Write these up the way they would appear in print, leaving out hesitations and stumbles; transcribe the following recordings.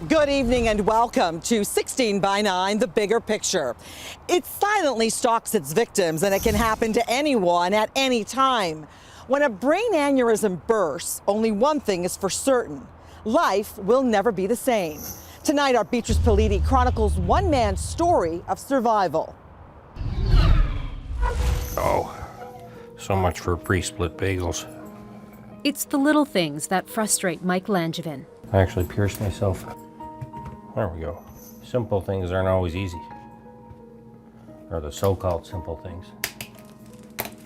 Good evening and welcome to 16 by 9, The Bigger Picture. It silently stalks its victims, and it can happen to anyone at any time. When a brain aneurysm bursts, only one thing is for certain: life will never be the same. Tonight, our Beatrice Politi chronicles one man's story of survival. Oh, so much for pre-split bagels. It's the little things that frustrate Mike Langevin. I actually pierced myself. There we go. Simple things aren't always easy. Or the so-called simple things.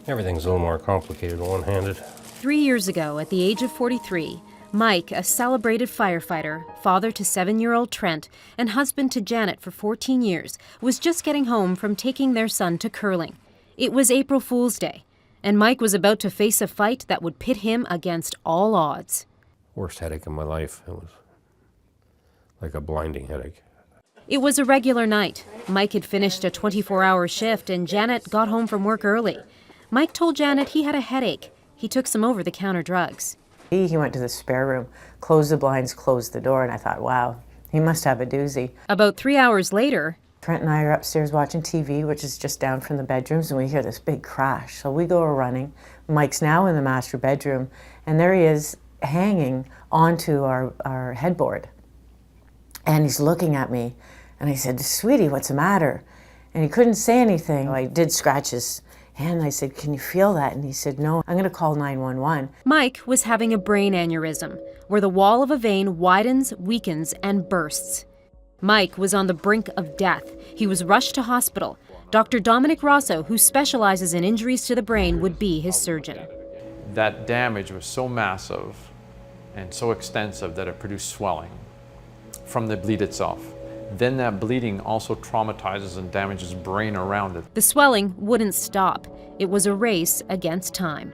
Everything's a little more complicated one-handed. 3 years ago, at the age of 43, Mike, a celebrated firefighter, father to 7-year-old Trent, and husband to Janet for 14 years, was just getting home from taking their son to curling. It was April Fool's Day, and Mike was about to face a fight that would pit him against all odds. Worst headache in my life. It was like a blinding headache. It was a regular night. Mike had finished a 24-hour shift, and Janet got home from work early. Mike told Janet he had a headache. He took some over-the-counter drugs. He went to the spare room, closed the blinds, closed the door, and I thought, wow, he must have a doozy. About 3 hours later, Trent and I are upstairs watching TV, which is just down from the bedrooms, and we hear this big crash. So we go running. Mike's now in the master bedroom, and there he is hanging onto our headboard. And he's looking at me, and I said, "Sweetie, what's the matter?" And he couldn't say anything. I did scratch his hand. I said, "Can you feel that?" And he said, "No, I'm going to call 911. Mike was having a brain aneurysm, where the wall of a vein widens, weakens, and bursts. Mike was on the brink of death. He was rushed to hospital. Dr. Dominic Rosso, who specializes in injuries to the brain, would be his surgeon. That damage was so massive and so extensive that it produced swelling from the bleed itself. Then that bleeding also traumatizes and damages brain around it. The swelling wouldn't stop. It was a race against time.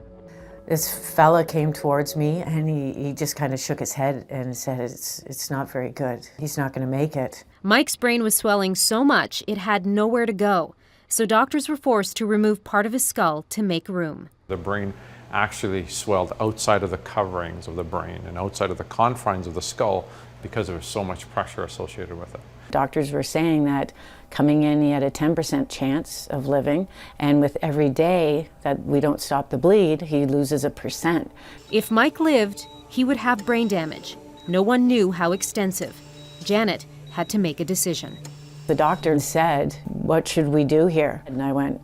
This fella came towards me, and he just kind of shook his head and said, it's not very good. He's not going to make it. Mike's brain was swelling so much it had nowhere to go, so doctors were forced to remove part of his skull to make room. The brain actually swelled outside of the coverings of the brain and outside of the confines of the skull because there was so much pressure associated with it. Doctors were saying that coming in, he had a 10% chance of living, and with every day that we don't stop the bleed, he loses 1%. If Mike lived, he would have brain damage. No one knew how extensive. Janet had to make a decision. The doctor said, "What should we do here?" And I went,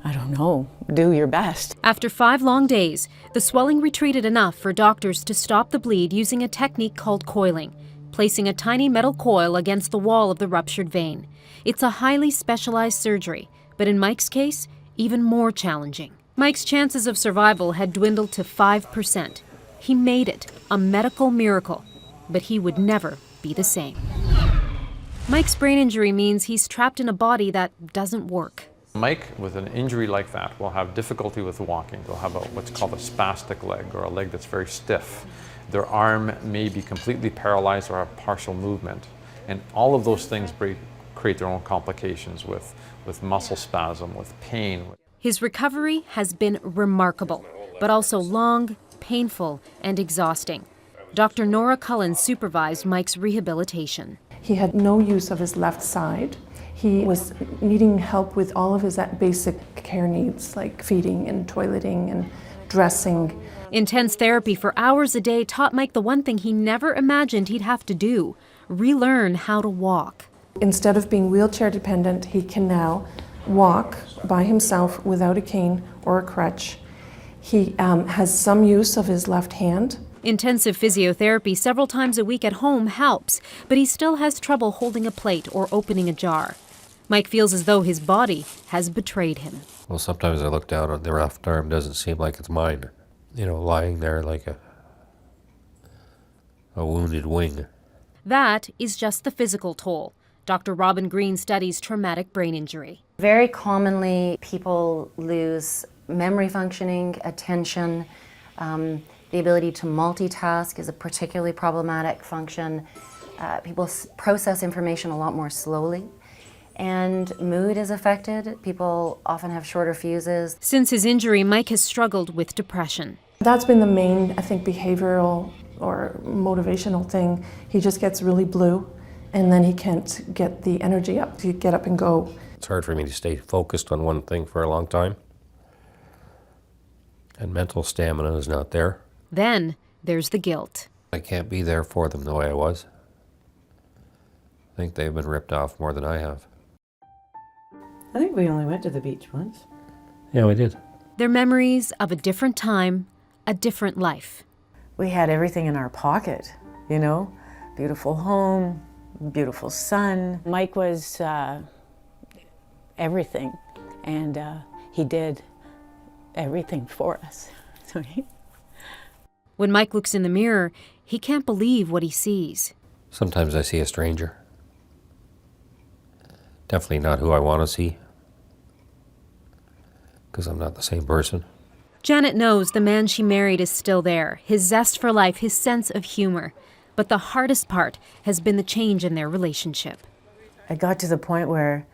"I don't know, do your best." After 5 long days, the swelling retreated enough for doctors to stop the bleed using a technique called coiling, placing a tiny metal coil against the wall of the ruptured vein. It's a highly specialized surgery, but in Mike's case, even more challenging. Mike's chances of survival had dwindled to 5%. He made it, a medical miracle, but he would never be the same. Mike's brain injury means he's trapped in a body that doesn't work. Mike, with an injury like that, will have difficulty with walking. They'll have what's called a spastic leg, or a leg that's very stiff. Their arm may be completely paralyzed or have partial movement. And all of those things create their own complications with muscle spasm, with pain. His recovery has been remarkable, but also long, painful, and exhausting. Dr. Nora Cullen supervised Mike's rehabilitation. He had no use of his left side. He was needing help with all of his basic care needs, like feeding and toileting and dressing. Intense therapy for hours a day taught Mike the one thing he never imagined he'd have to do: relearn how to walk. Instead of being wheelchair dependent, he can now walk by himself without a cane or a crutch. He has some use of his left hand. Intensive physiotherapy several times a week at home helps, but he still has trouble holding a plate or opening a jar. Mike feels as though his body has betrayed him. Well, sometimes I look down on the left arm, doesn't seem like it's mine. You know, lying there like a wounded wing. That is just the physical toll. Dr. Robin Green studies traumatic brain injury. Very commonly, people lose memory functioning, attention. The ability to multitask is a particularly problematic function. People process information a lot more slowly. And mood is affected. People often have shorter fuses. Since his injury, Mike has struggled with depression. That's been the main, I think, behavioral or motivational thing. He just gets really blue. and then he can't get the energy up to get up and go. It's hard for me to stay focused on one thing for a long time. And mental stamina is not there. Then there's the guilt. I can't be there for them the way I was. I think they've been ripped off more than I have. I think we only went to the beach once. Yeah, we did. They're memories of a different time, a different life. We had everything in our pocket, you know? Beautiful home, beautiful son. Mike was everything, and he did everything for us. When Mike looks in the mirror, he can't believe what he sees. Sometimes I see a stranger. Definitely not who I want to see, because I'm not the same person. Janet knows the man she married is still there, his zest for life, his sense of humor. But the hardest part has been the change in their relationship. I got to the point where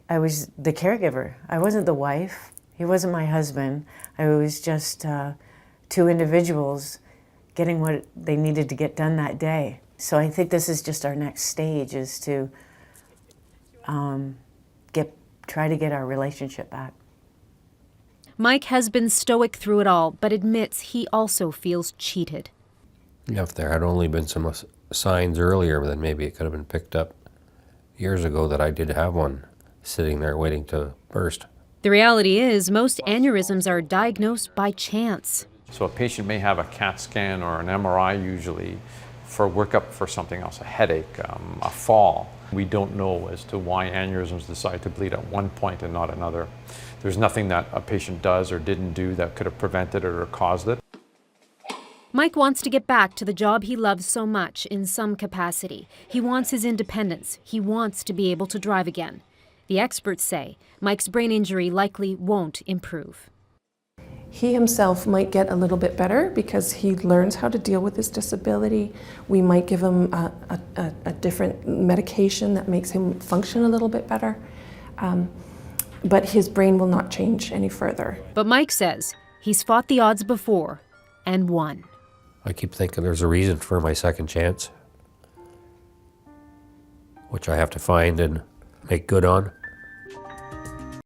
I was the caregiver. I wasn't the wife. He wasn't my husband. I was just two individuals getting what they needed to get done that day. So I think this is just our next stage, is to try to get our relationship back. Mike has been stoic through it all, but admits he also feels cheated. If there had only been some signs earlier, then maybe it could have been picked up years ago that I did have one sitting there waiting to burst. The reality is most aneurysms are diagnosed by chance. So a patient may have a CAT scan or an MRI usually for workup for something else, a headache, a fall. We don't know as to why aneurysms decide to bleed at one point and not another. There's nothing that a patient does or didn't do that could have prevented it or caused it. Mike wants to get back to the job he loves so much in some capacity. He wants his independence. He wants to be able to drive again. The experts say Mike's brain injury likely won't improve. He himself might get a little bit better because he learns how to deal with his disability. We might give him a different medication that makes him function a little bit better. But his brain will not change any further. But Mike says he's fought the odds before and won. I keep thinking there's a reason for my second chance, which I have to find and make good on.